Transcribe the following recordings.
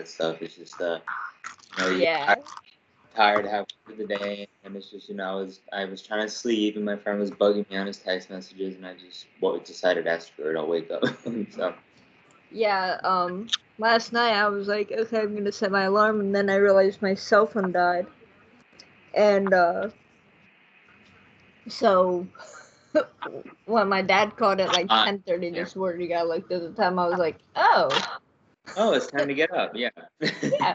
that stuff. It's just you Yeah. tired halfway through the day, and it's just I was trying to sleep, and my friend was bugging me on his text messages, and I just decided after it I'll wake up. So Yeah, last night I was like, okay, I'm gonna set my alarm, and then I realized my cell phone died. And, so, when my dad called at like 10:30 yeah. this morning, I looked at the time, I was like, oh, It's time to get up. Yeah. yeah.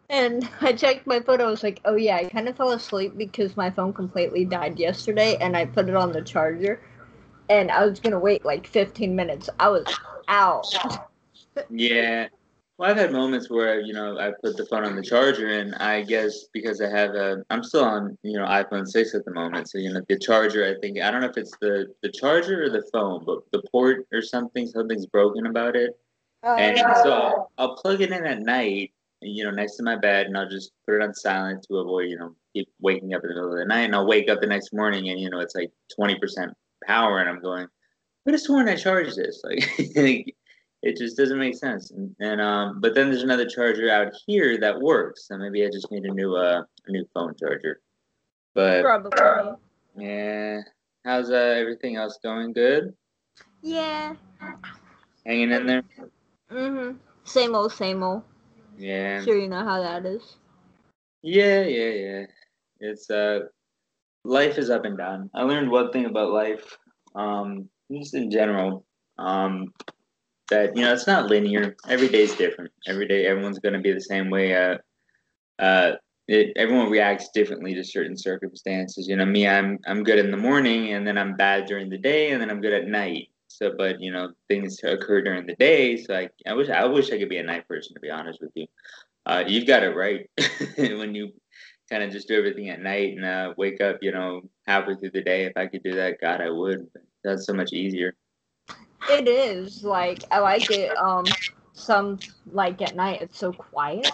And I checked my phone, I was like, oh yeah, I kind of fell asleep because my phone completely died yesterday, and I put it on the charger, and I was gonna wait like 15 minutes. I was out. Yeah. Well, I've had moments where I put the phone on the charger, and I guess because I'm still on iPhone 6 at the moment, so the charger. I don't know if it's the charger or the phone, but the port or something's broken about it, and so I'll plug it in at night, next to my bed, and I'll just put it on silent to avoid keep waking up in the middle of the night, and I'll wake up the next morning, and it's like 20% power, and I'm going, could have sworn I charged this. Like, it just doesn't make sense. But then there's another charger out here that works. So maybe I just need a new phone charger. But Probably. yeah, how's everything else going? Good? Yeah. Hanging in there? Mhm. Same old, same old. Yeah. Sure, you know how that is. Yeah. It's life is up and down. I learned one thing about life, just in general, that it's not linear. Every day's different. Every day, everyone's going to be the same way. Uh, everyone reacts differently to certain circumstances. Me, I'm good in the morning, and then I'm bad during the day, and then I'm good at night. So, but things occur during the day. So I wish I could be a night person. To be honest with you, you've got it right when you kind of just do everything at night and wake up, halfway through the day. If I could do that, God, I would. That's so much easier. It is like I like it. Some like at night it's so quiet.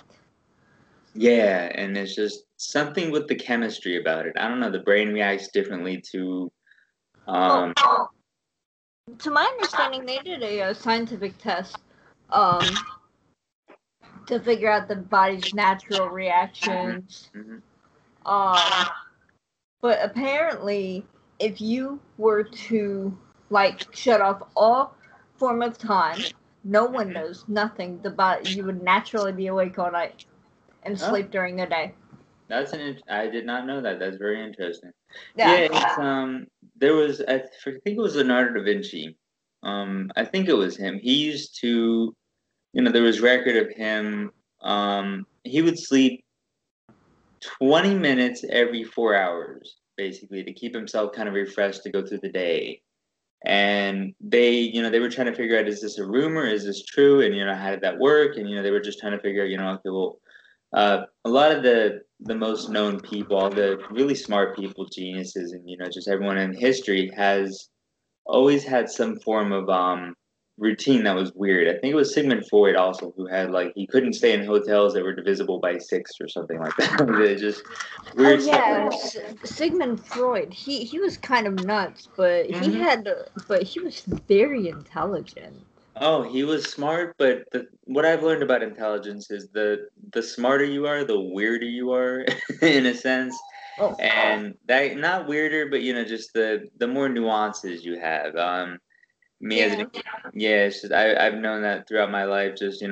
Yeah, and it's just something with the chemistry about it. I don't know. The brain reacts differently to. Well, Um, to my understanding, they did a scientific test, um, to figure out the body's natural mhm, reactions. mhm. Um, but apparently, if you were to like shut off all form of time, no windows, nothing, the body you would naturally be awake all night and Oh, sleep during the day. I did not know that. That's very interesting. Yeah. Yeah, it's there was think it was Leonardo da Vinci. I think it was him. He used to, there was record of him. He would sleep 20 minutes every 4 hours, basically, to keep himself kind of refreshed to go through the day. And they were trying to figure out, is this a rumor? Is this true? And how did that work? And they were just trying to figure out, okay, well, a lot of the most known people, all the really smart people, geniuses, and just everyone in history has always had some form of routine that was weird. I think it was Sigmund Freud also who had, like, he couldn't stay in hotels that were divisible by six or something like that. It's just Oh weird stuff. yeah, Sigmund Freud. He was kind of nuts, but Hmm. he was very intelligent. Oh, he was smart, but what I've learned about intelligence is the smarter you are, the weirder you are, in a sense. Oh, And that, not weirder, but just the more nuances you have. Me as an yeah. yeah, it's just I've known that throughout my life. Just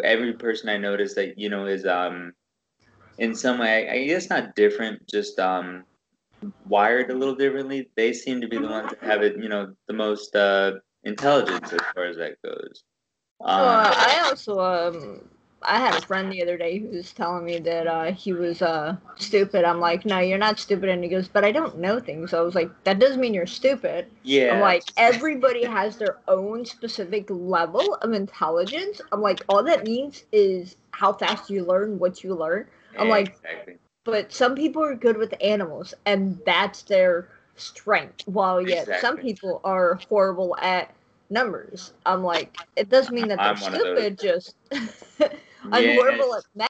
every person I notice that is in some way, I guess not different, just wired a little differently. They seem to be the ones that have it, the most intelligence as far as that goes. Um, I also I had a friend the other day who was telling me that he was stupid. I'm like, no, you're not stupid, and he goes, but I don't know things. So I was like, that doesn't mean you're stupid. I'm yeah, like, everybody has their own specific level of intelligence. I'm like, all that means is how fast you learn what you learn. I'm like, exactly, but some people are good with animals, and that's their strength. While yet some exactly. people are horrible at numbers. I'm like, it doesn't mean that they're I'm one of those. stupid. Just I'm Yes. horrible at math,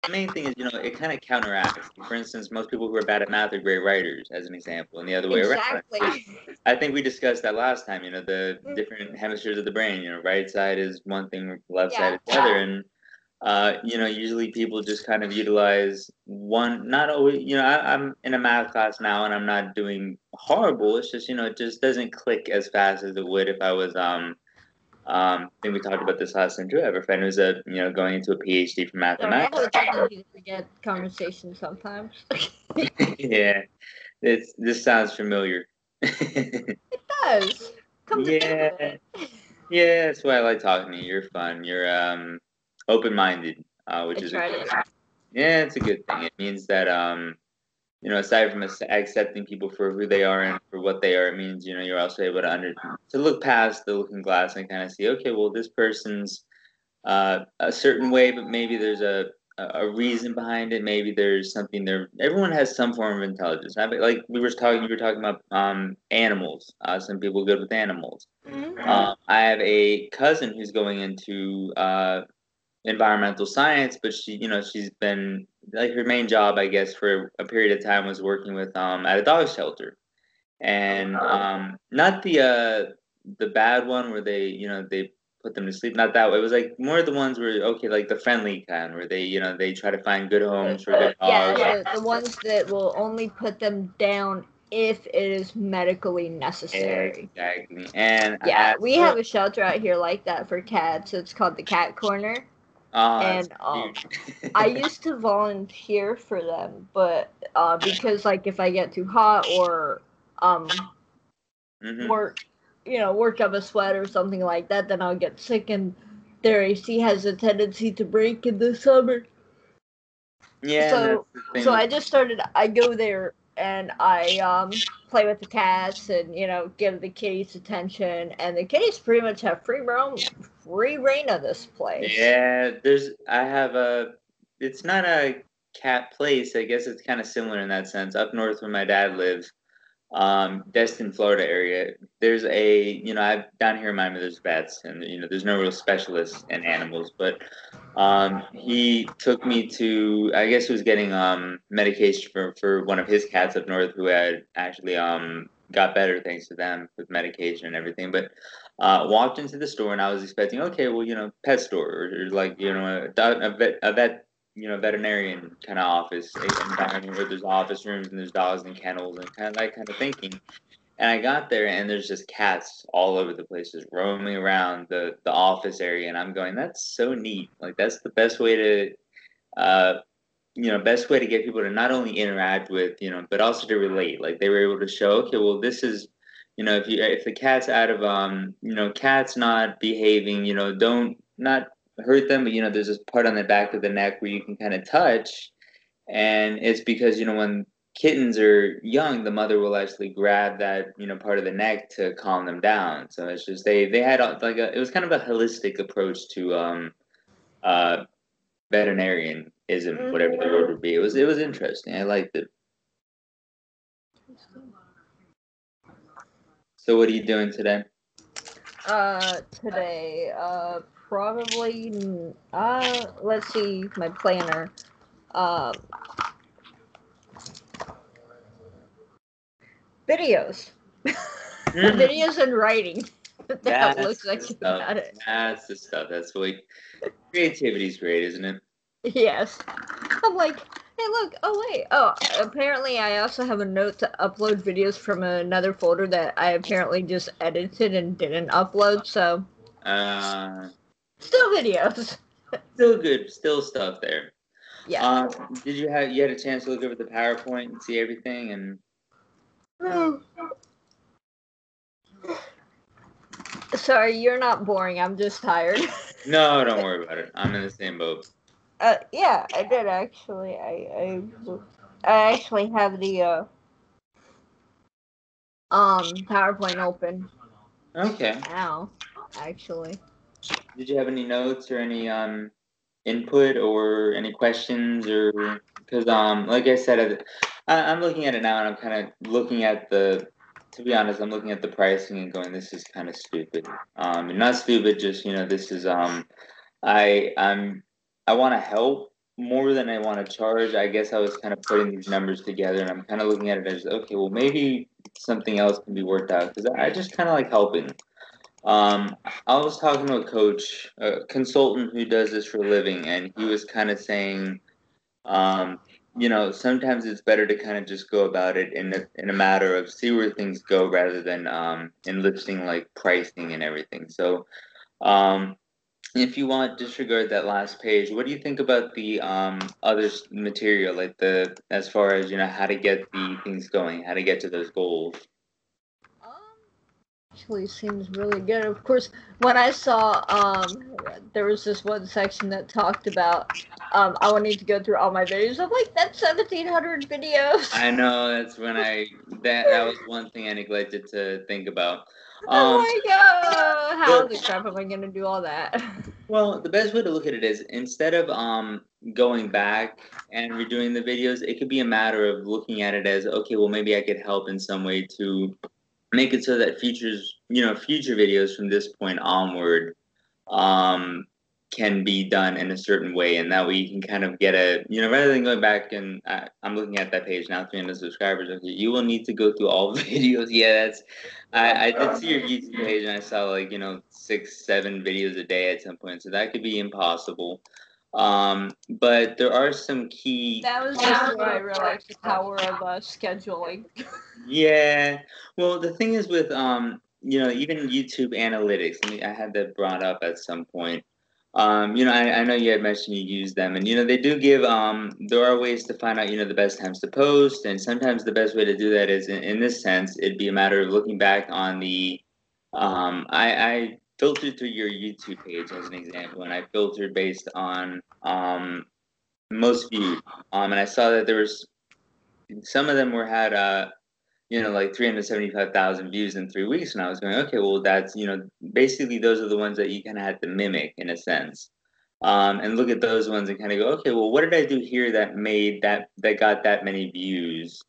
the main thing is, it kind of counteracts. For instance, most people who are bad at math are great writers, as an example, and the other way around. Exactly. I think we discussed that last time. The different hemispheres of the brain. Right side is one thing, left side is the other, and usually people just kind of utilize one. Not always. I'm in a math class now, and I'm not doing horrible. It's just it just doesn't click as fast as it would if I was I think we talked about this last time too. I have a friend who's going into a PhD for Sorry, I have mathematics. a tendency to forget conversations sometimes. Yeah, this sounds familiar. It does. Come to think Yeah, of it. yeah, that's why I like talking to you. You're fun. You're open-minded, which I is try to be. yeah, it's a good thing. It means that aside from accepting people for who they are and for what they are, it means you're also able to look past the looking glass and kind of see, okay, well, this person's a certain way, but maybe there's a reason behind it. Maybe there's something there. Everyone has some form of intelligence. Like you were talking about animals. Some people are good with animals. Mm-hmm. I have a cousin who's going into environmental science, but she's been like her main job, I guess, for a period of time was working with at a dog shelter, and not the bad one where they put them to sleep. Not that way. It was like more of the ones where okay, like the friendly kind where they try to find good homes for good Yeah, dogs. the ones that will only put them down if it is medically necessary. Exactly. And I Yeah, had we have a shelter out here like that for cats. It's called the Cat Corner, that's and huge. I used to volunteer for them, but because like if I get too hot or um Hmm. work, work up a sweat or something like that, then I'll get sick, and their AC has a tendency to break in the summer. Yeah, and that's So the thing so with I just started. I go there and I play with the cats and give the kitties attention, and the kitties pretty much have free reign of this place. yeah. I have a. It's not a cat place. I guess it's kind of similar in that sense. Up north where my dad lives, Destin, Florida area. There's I down here in Miami. There's vets, and there's no real specialists in animals. But he took me to. I guess he was getting medication for one of his cats up north who had actually got better thanks to them with medication and everything. But walked into the store and I was expecting, okay, well, pet store or like a vet veterinarian kind of office environment where there's office rooms and there's dogs and kennels and kind of that kind of thinking. And I got there and there's just cats all over the place, just roaming around the office area. And I'm going, that's so neat. Like that's the best way to, uh, best way to get people to not only interact with, but also to relate. Like they were able to show, okay, well, this is, if the cat's out of, cat's not behaving, don't not hurt them, but there's this part on the back of the neck where you can kind of touch, and it's because when kittens are young, the mother will actually grab that part of the neck to calm them down. So it's just they had like it was kind of a holistic approach to uh veterinarianism, whatever the word would be. It was interesting. I liked it. So what are you doing today? Today, probably, let's see, my planner. Um, videos, Mhm. videos and writing. That That's looks the like stuff. about it. That's the stuff. That's what creativity's great, isn't it? Yes. I'm like, hey, look. Oh, wait. Oh, apparently, I also have a note to upload videos from another folder that I apparently just edited and didn't upload. So, Uh, still videos. Still good, still stuff there. Yeah. Did you had a chance to look over the PowerPoint and see everything and Sorry, you're not boring. I'm just tired. no, don't worry about it. I'm in the same boat. Yeah, I did actually. I actually have the PowerPoint open Okay. now. Actually, Did you have any notes or any input or any questions or because like I said, I'm looking at it now and I'm kind of looking at the. To be honest, I'm looking at the pricing and going, this is kind of stupid. Not stupid, just this is I want to help, more than I want to charge. I guess I was kind of putting these numbers together, and I'm kind of looking at it as, okay, well, maybe something else can be worked out, because I just kind of like helping. I was talking to a coach, a consultant who does this for a living, and he was kind of saying, um, sometimes it's better to kind of just go about it in a matter of see where things go rather than enlisting like pricing and everything. So, um, if you want, disregard that last page. What do you think about the other material, like the as far as how to get the things going, how to get to those goals? Actually seems really good. Of course, when I saw there was this one section that talked about I wanted to go through all my videos. I'm like, that's 1,700 videos. I know that's when that was one thing I neglected to think about. I'm Um, like, how the the crap am I gonna do all that? Well, the best way to look at it is instead of going back and redoing the videos, it could be a matter of looking at it as, okay, well maybe I could help in some way to make it so that future videos from this point onward um can be done in a certain way, and that way you can kind of get rather than going back and I'm looking at that page now, 300 subscribers. Okay, you will need to go through all the videos. Yeah, that's I did see your YouTube page, and I saw like 6, 7 videos a day at some point, so that could be impossible. But there are some key. That was just where I realized the power of scheduling. Yeah. Well, the thing is with even YouTube analytics. I had that brought up at some point. I know you had mentioned you use them, and they do give there are ways to find out the best times to post, and sometimes the best way to do that is in this sense it'd be a matter of looking back on the I filtered through your YouTube page as an example, and I filtered based on most viewed, and I saw that there was some of them were had like 375,000 views in 3 weeks. And I was going, okay, well, that's, basically those are the ones that you kind of had to mimic in a sense. And look at those ones and kind of go, okay, well, what did I do here that made that got that many views?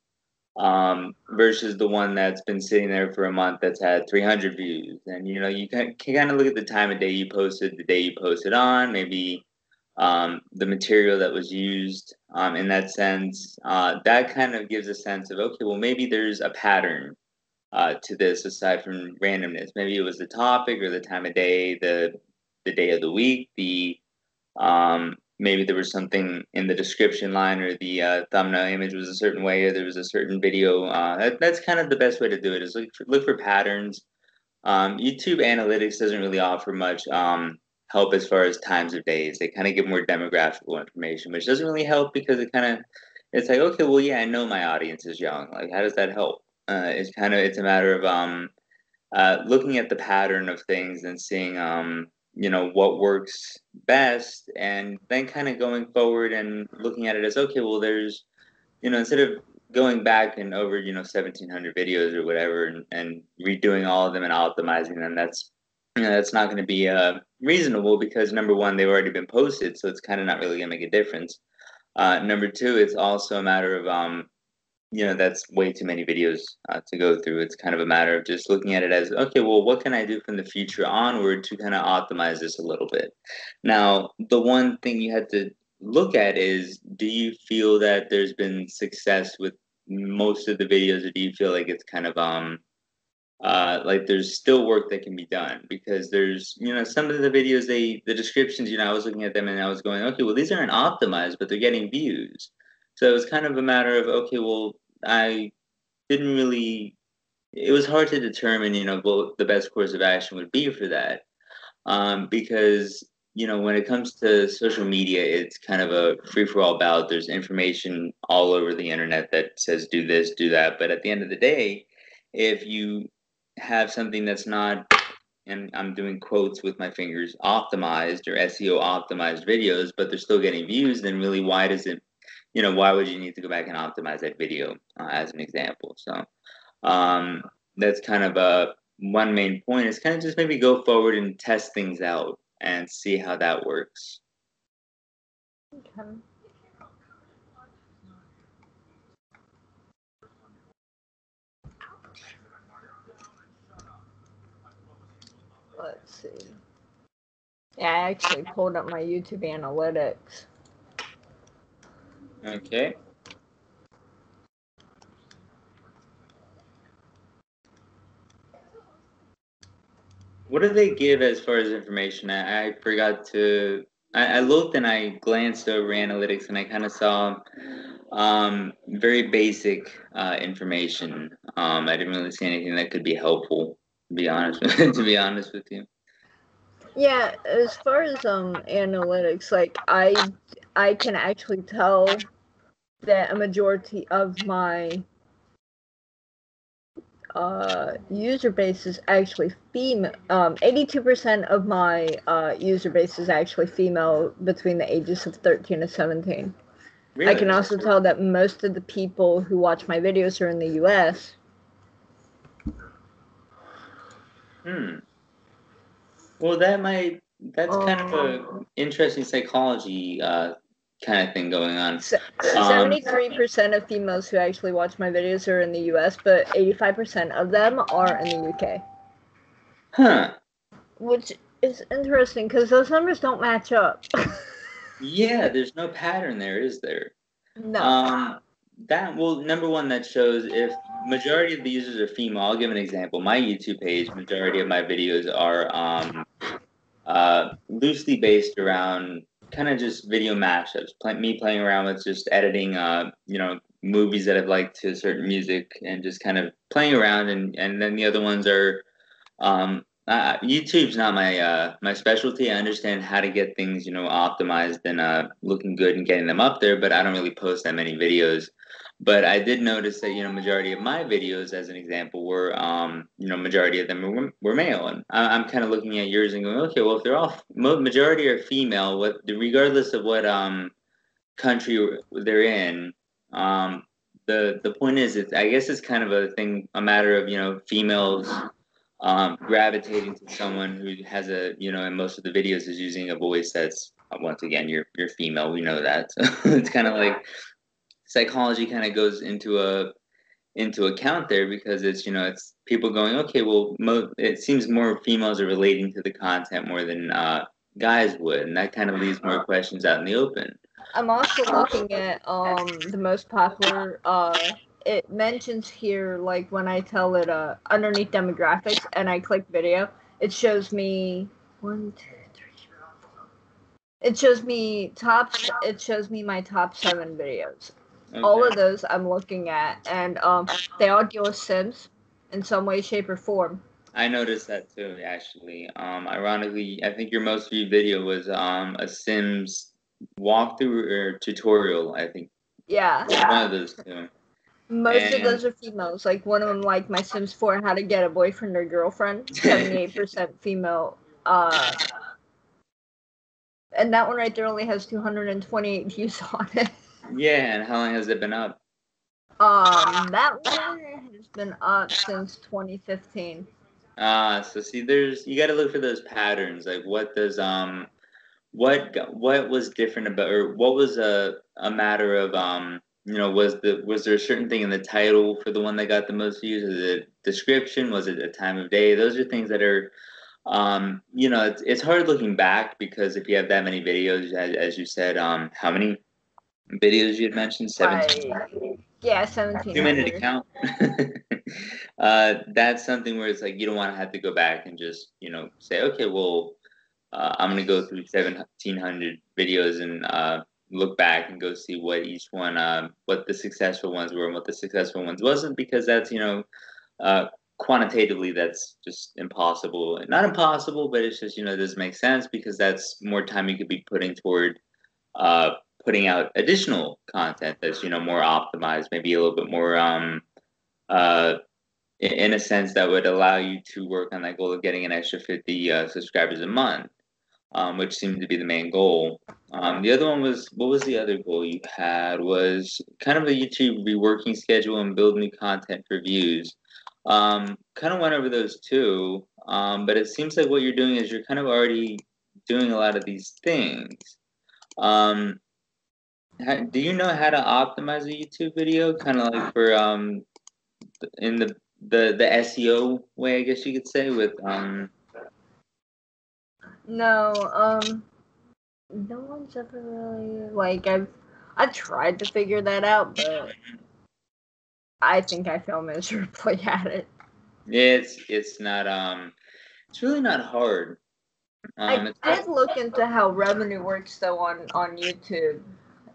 Versus the one that's been sitting there for a month that's had 300 views. And, you can kind of look at the time of day you posted, the day you posted on, maybe the material that was used in that sense. That kind of gives a sense of, okay, well, maybe there's a pattern to this aside from randomness. Maybe it was the topic or the time of day, the day of the week, maybe there was something in the description line or the thumbnail image was a certain way, or there was a certain video. That's kind of the best way to do it is look for patterns. YouTube analytics doesn't really offer much help as far as times of days. They kind of give more demographical information, which doesn't really help because it's like, okay, well, yeah, I know my audience is young. Like, how does that help? It's a matter of looking at the pattern of things and seeing what works best, and then kind of going forward and looking at it as, okay, well, there's instead of going back and over 1,700 videos or whatever, and redoing all of them and optimizing them, that's not going to be reasonable, because number one, they've already been posted, so it's kind of not really going to make a difference. Number two, it's also a matter of that's way too many videos to go through. It's kind of a matter of just looking at it as, okay, well, what can I do from the future onward to kind of optimize this a little bit? Now, the one thing you had to look at is, do you feel that there's been success with most of the videos, or do you feel like it's kind of like there's still work that can be done? Because there's some of the videos, the descriptions, I was looking at them and I was going, okay, well, these aren't optimized, but they're getting views. So it was kind of a matter of, okay, well, I didn't really it was hard to determine what the best course of action would be for that, because when it comes to social media, it's kind of a free-for-all bout. There's information all over the internet that says do this, do that, but at the end of the day, if you have something that's not, and I'm doing quotes with my fingers, optimized or SEO optimized videos, but they're still getting views, then really why would you need to go back and optimize that video, as an example? So um, that's kind of one main point is kind of just maybe go forward and test things out and see how that works. Okay. Let's see. Yeah, I actually pulled up my YouTube analytics. Okay. What did they give as far as information? I forgot to. I looked and I glanced over analytics and I kind of saw very basic information. I didn't really see anything that could be helpful. To be honest, to be honest with you. Yeah, as far as analytics, like I can actually tell that a majority of my user base is actually female. 82% of my user base is actually female between the ages of 13 to 17. Really? I can also tell that most of the people who watch my videos are in the US. Well, that's kind of a interesting psychology kind of thing going on. 73% of females who actually watch my videos are in the US, but 85% of them are in the UK. Huh. Which is interesting because those numbers don't match up. Yeah, there's no pattern there, is there? No. Number one, that shows if majority of the users are female. I'll give an example. My YouTube page, majority of my videos are loosely based around kind of just video mashups. Me playing around with just editing, movies that I've liked to certain music, and just kind of playing around. And then the other ones are YouTube's not my specialty. I understand how to get things, optimized and looking good and getting them up there, but I don't really post that many videos. But I did notice that, majority of my videos, as an example, were majority of them were male, and I'm kind of looking at yours and going, okay, well, if they're all majority are female, regardless of what country they're in, the point is, I guess it's kind of a matter of females gravitating to someone who has and most of the videos is using a voice that's once again you're female. We know that, so it's kind of like psychology kind of goes into account there, because it's people going, okay, well, it seems more females are relating to the content more than guys would, and that kind of leaves more questions out in the open. I'm also looking at the most popular. It mentions here, like when I tell it underneath demographics and I click video, it shows me 1, 2, 3, 4. It shows me It shows me my top 7 videos. Okay. All of those I'm looking at, and they all deal with Sims in some way, shape, or form. I noticed that too, actually. Ironically, I think your most viewed video was a Sims walkthrough or tutorial, I think. Yeah. One of those two. Most of those are females. Like one of them, like My Sims 4, How to Get a Boyfriend or Girlfriend. 78% female. And that one right there only has 228 views on it. Yeah, and how long has it been up? That one has been up since 2015. So see, you got to look for those patterns. Like, what does what was different about, or what was a matter of was there a certain thing in the title for the one that got the most views? Is it description? Was it a time of day? Those are things that are it's hard looking back, because if you have that many videos, as you said, how many videos you had mentioned? 17. Yeah, 17. 2 minute account. That's something where it's like you don't want to have to go back and just say, okay, well, I'm gonna go through 1,700 videos and look back and go see what each one, what the successful ones were and what the successful ones wasn't, because that's quantitatively that's just impossible. Not impossible, but it's just it doesn't make sense, because that's more time you could be putting toward putting out additional content that's more optimized, maybe a little bit more uh, in a sense that would allow you to work on that goal of getting an extra 50 subscribers a month, which seemed to be the main goal. The other one was, what was the other goal you had? Was kind of a YouTube reworking schedule and build new content for views. Kind of went over those too, but it seems like what you're doing is you're kind of already doing a lot of these things. Do you know how to optimize a YouTube video? Kind of like for in the SEO way, I guess you could say, with No, no one's ever really, like, I tried to figure that out, but I think I fell miserably at it. Yeah, it's not it's really not hard. I It's did look into how revenue works though on YouTube.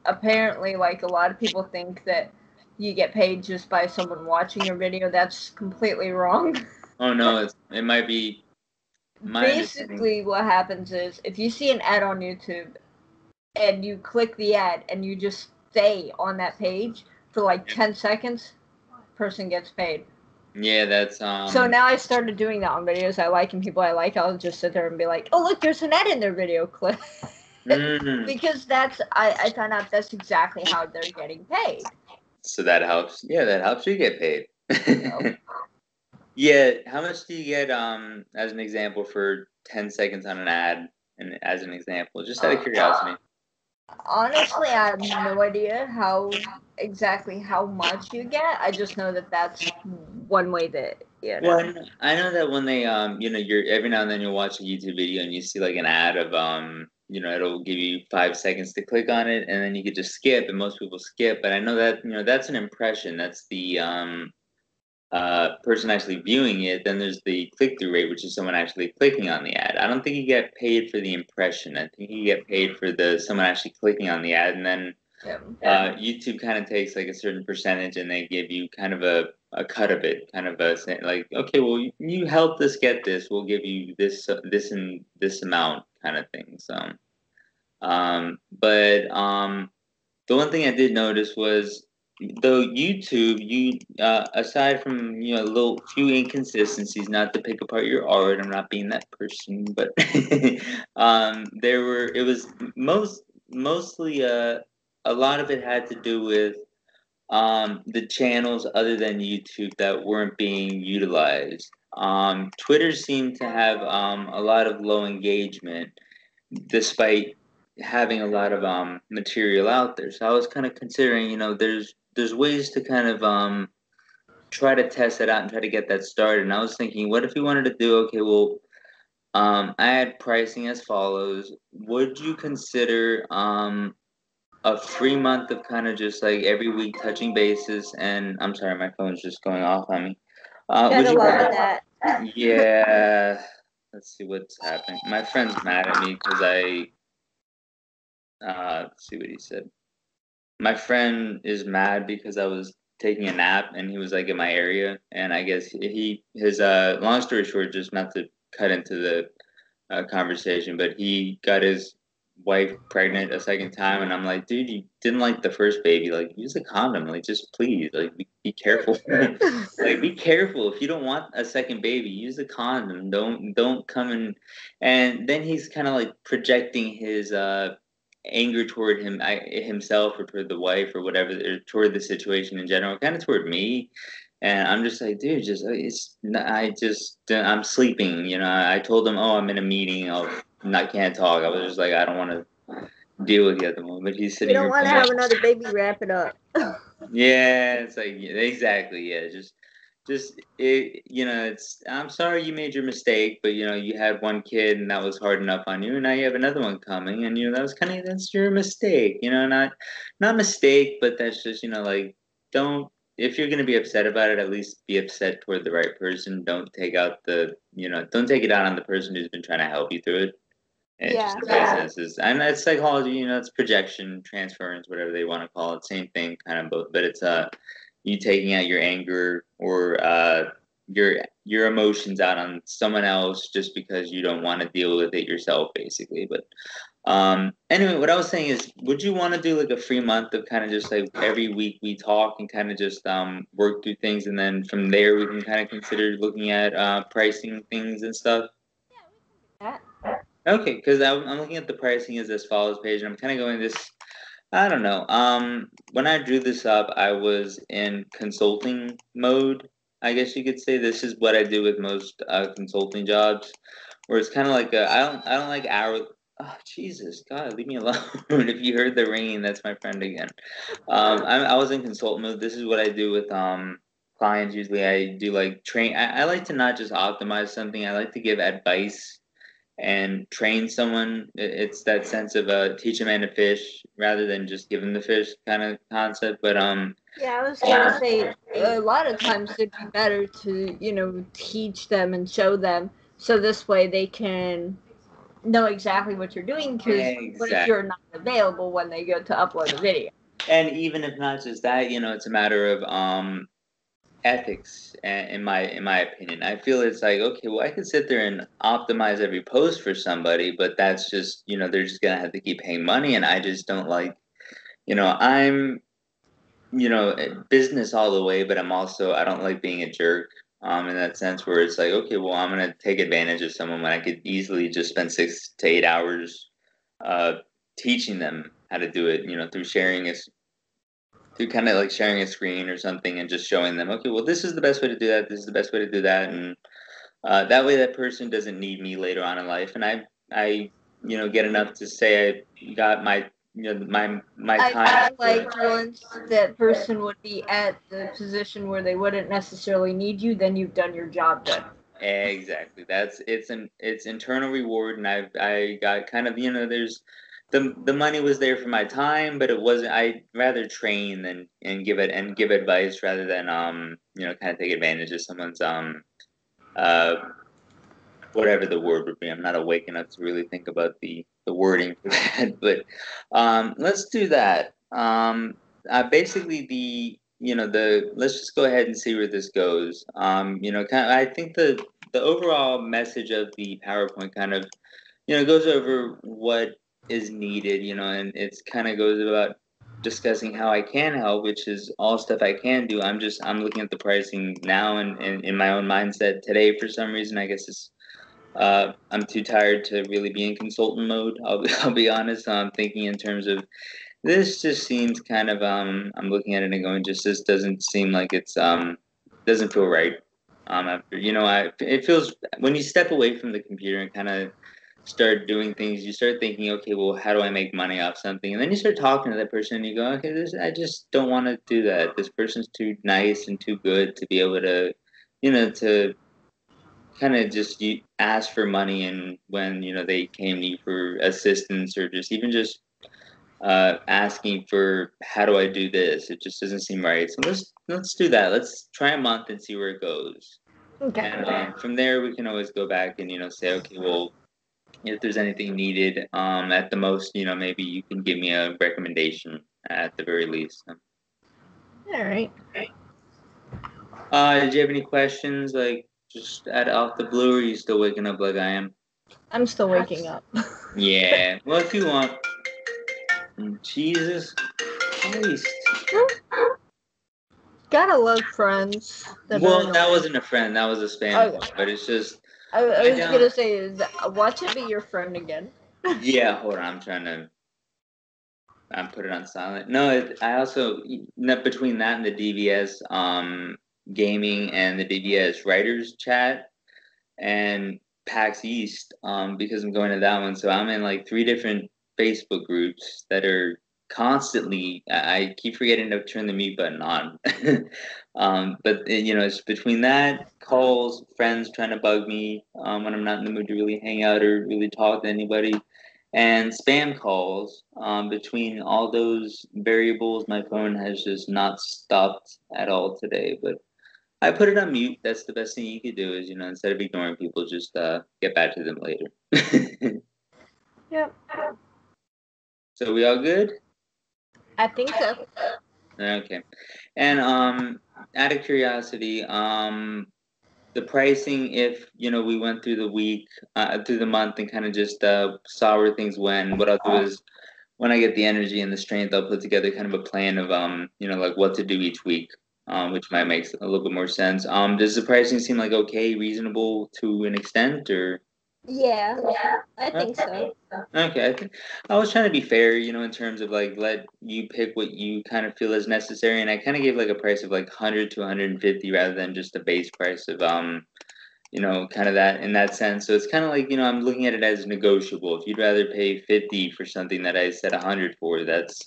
Apparently, like a lot of people think that you get paid just by someone watching your video. That's completely wrong. oh no, it might be my understanding. Basically, what happens is if you see an ad on YouTube and you click the ad and you just stay on that page for like 10 seconds, person gets paid. Yeah, that's So now I started doing that on videos I like and people I like. I'll just sit there and be like, oh, look, there's an ad in their video clip. Because I found out that's exactly how they're getting paid. so that helps. Yeah, that helps you get paid. So, Yeah, how much do you get as an example for 10 seconds on an ad and as an example? Just out of curiosity. honestly, I have no idea exactly how much you get. I just know that that's one way that, you know. Well, I know that when they you're every now and then you'll watch a YouTube video and you see like an ad of it'll give you 5 seconds to click on it and then you could just skip and most people skip. But I know that that's an impression. That's the person actually viewing it. Then there's the click through rate, which is someone actually clicking on the ad. I don't think you get paid for the impression. I think you get paid for the someone actually clicking on the ad, and then YouTube kind of takes like a certain percentage, and they give you kind of a cut of it, kind of a like, okay, well, you helped us get this, we'll give you this and this amount, kind of thing. So, but the one thing I did notice was though YouTube, you aside from a little few inconsistencies, not to pick apart your art, I'm not being that person, but it was mostly a lot of it had to do with the channels other than YouTube that weren't being utilized. Twitter seemed to have a lot of low engagement, despite having a lot of material out there. So I was kind of considering, there's ways to kind of try to test it out and try to get that started. And I was thinking, what if you wanted to do, okay, well, I had pricing as follows. Would you consider a free month of kind of just like every week touching bases? And I'm sorry, my phone's just going off on me. Would Gotta you? love that. Yeah. Let's see what's happening. My friend's mad at me because let's see what he said. My friend is mad because I was taking a nap and he was like in my area, and I guess his long story short, just not to cut into the conversation, but he got his wife pregnant a second time, and I'm like, dude, you didn't like the first baby, like use a condom, like just please, like be careful. Like be careful if you don't want a second baby, use a condom, don't come in. And then he's kind of like projecting his anger toward himself or toward the wife or whatever, or toward the situation in general, kind of toward me. And I'm just like, dude, I'm sleeping. I told him, oh, I'm in a meeting. I can't talk. I was just like, I don't want to deal with you at the moment. But he's You sitting don't here. want to have another baby, wrap it up. Yeah, it's like, yeah, exactly. Yeah, just I'm sorry you made your mistake, but you had one kid and that was hard enough on you, and now you have another one coming, and that's your mistake. Not mistake, but that's just like, don't, if you're gonna be upset about it, at least be upset toward the right person. Don't take it out on the person who's been trying to help you through it. It Yeah. just makes sense. And that's psychology, it's projection, transference, whatever they want to call it. Same thing, kind of both. But it's you taking out your anger or your emotions out on someone else just because you don't want to deal with it yourself, basically. But anyway, what I was saying is, would you want to do like a free month of kind of just like every week we talk and kind of just work through things, and then from there we can kind of consider looking at pricing things and stuff? That. Okay, because I'm looking at the pricing is as follows page, and I'm kind of going this. I don't know. When I drew this up, I was in consulting mode. I guess you could say this is what I do with most consulting jobs, where it's kind of like I don't like hour. Oh, Jesus, God, leave me alone. If you heard the ringing, that's my friend again. I was in consult mode. This is what I do with clients. Usually, I do like train. I like to not just optimize something. I like to give advice and train someone. It's that sense of teach a man to fish rather than just give him the fish kind of concept. But Yeah, I was gonna say a lot of times it'd be better to, teach them and show them so this way they can know exactly what you're doing. Because what if exactly. you're not available when they go to upload a video? And even if not just that, it's a matter of ethics in my opinion. I feel it's like, okay, well, I could sit there and optimize every post for somebody, but that's just, they're just gonna have to keep paying money, and I just don't like, I'm, business all the way, but I don't like being a jerk. In that sense, where it's like, okay, well, I'm gonna take advantage of someone when I could easily just spend 6 to 8 hours uh, teaching them how to do it, through kind of like sharing a screen or something and just showing them, okay, well, this is the best way to do that. This is the best way to do that, and that way that person doesn't need me later on in life, and I get enough to say I got my my I time. feel like once that person would be at the position where they wouldn't necessarily need you, then you've done your job done. Exactly. It's internal reward, and I got kind of, there's the money was there for my time, but it wasn't. I'd rather train than and give advice rather than kind of take advantage of someone's uh whatever the word would be. I'm not awake enough to really think about the wording for that, but let's do that. Basically the let's just go ahead and see where this goes. Kind of, I think the overall message of the PowerPoint kind of goes over what is needed, and it's kind of goes about discussing how I can help, which is all stuff I can do. I'm looking at the pricing now, and in my own mindset today, for some reason, I guess it's I'm too tired to really be in consultant mode. I'll be honest. I'm thinking in terms of this. Just seems kind of I'm looking at it and going, just this doesn't seem like it's doesn't feel right. After it feels when you step away from the computer and kind of start doing things, you start thinking, okay, well, how do I make money off something? And then you start talking to that person, and you go, okay, I just don't want to do that. This person's too nice and too good to be able to, to kind of just ask for money, and when they came to you for assistance, or just even just asking for how do I do this, it just doesn't seem right. So let's do that. Let's try a month and see where it goes, Okay. and from there we can always go back and say, okay, well, if there's anything needed, at the most, maybe you can give me a recommendation at the very least. All right. Did you have any questions, like just off the blue, or are you still waking up like I am? I'm still waking up. Yeah. Well, if you want. Jesus Christ. Gotta love friends. Well, that wasn't a friend. That was a spam call. But it's just. I was gonna say, watch it be your friend again. Yeah, hold on. I'm put it on silent. No, I also between that and the DVS gaming and the DVS writers chat and PAX East, because I'm going to that one. So I'm in like 3 different Facebook groups that are constantly. I keep forgetting to turn the mute button on. But it's between that, calls, friends trying to bug me when I'm not in the mood to really hang out or really talk to anybody, and spam calls. Between all those variables, my phone has just not stopped at all today. But I put it on mute. That's the best thing you could do is, instead of ignoring people, just get back to them later. Yep. So we all good? I think so. Okay. And out of curiosity, the pricing, if we went through the week, through the month, and kind of just saw where things went, what I'll do is when I get the energy and the strength, I'll put together kind of a plan of like what to do each week, which might make a little bit more sense. Does the pricing seem like okay, reasonable to an extent, or? Yeah, I think so. Okay, I was trying to be fair, in terms of like let you pick what you kind of feel is necessary, and I kind of gave like a price of like 100 to 150 rather than just a base price of kind of that in that sense. So it's kind of like, I'm looking at it as negotiable. If you'd rather pay 50 for something that I said 100 for,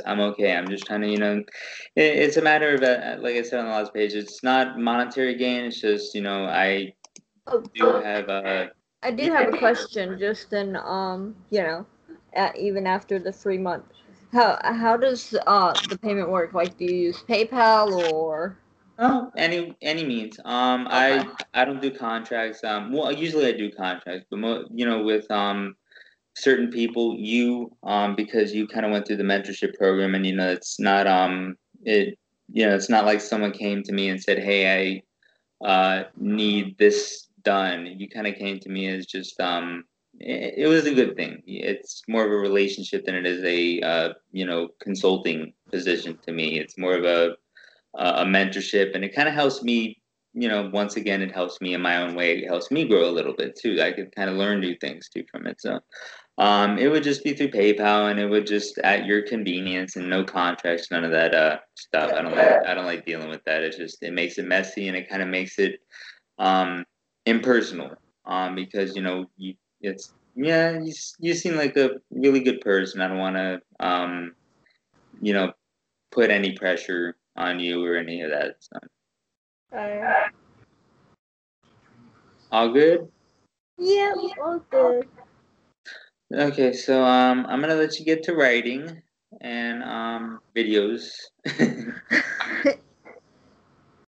I'm okay. I'm just trying to, it's a matter of like I said on the last page, it's not monetary gain. It's just, I Oh, do have I do have a question. Just in even after the 3 month, how does the payment work? Like, do you use PayPal or? Oh, any means. Okay. I don't do contracts. Well, usually I do contracts, but with certain people, because you kind of went through the mentorship program, and it's not it's not like someone came to me and said, "Hey, I need this done." You kind of came to me as just it was a good thing. It's more of a relationship than it is a consulting position to me. It's more of a mentorship, and it kind of helps me. Once again, it helps me in my own way. It helps me grow a little bit too. I could kind of learn new things too from it. So, it would just be through PayPal, and it would just at your convenience, and no contracts, none of that stuff. I don't like dealing with that. It makes it messy, and it kind of makes it um impersonal. Because it's yeah, you seem like a really good person. I don't want to you know put any pressure on you or any of that. So, Uh, all good. yep, all good. Okay, so I'm gonna let you get to writing and videos,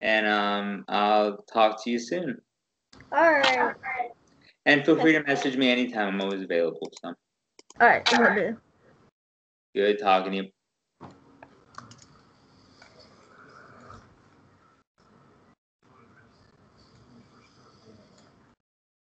and I'll talk to you soon. All right. And feel free to message me anytime. I'm always available. So All right. Will do. good talking to you.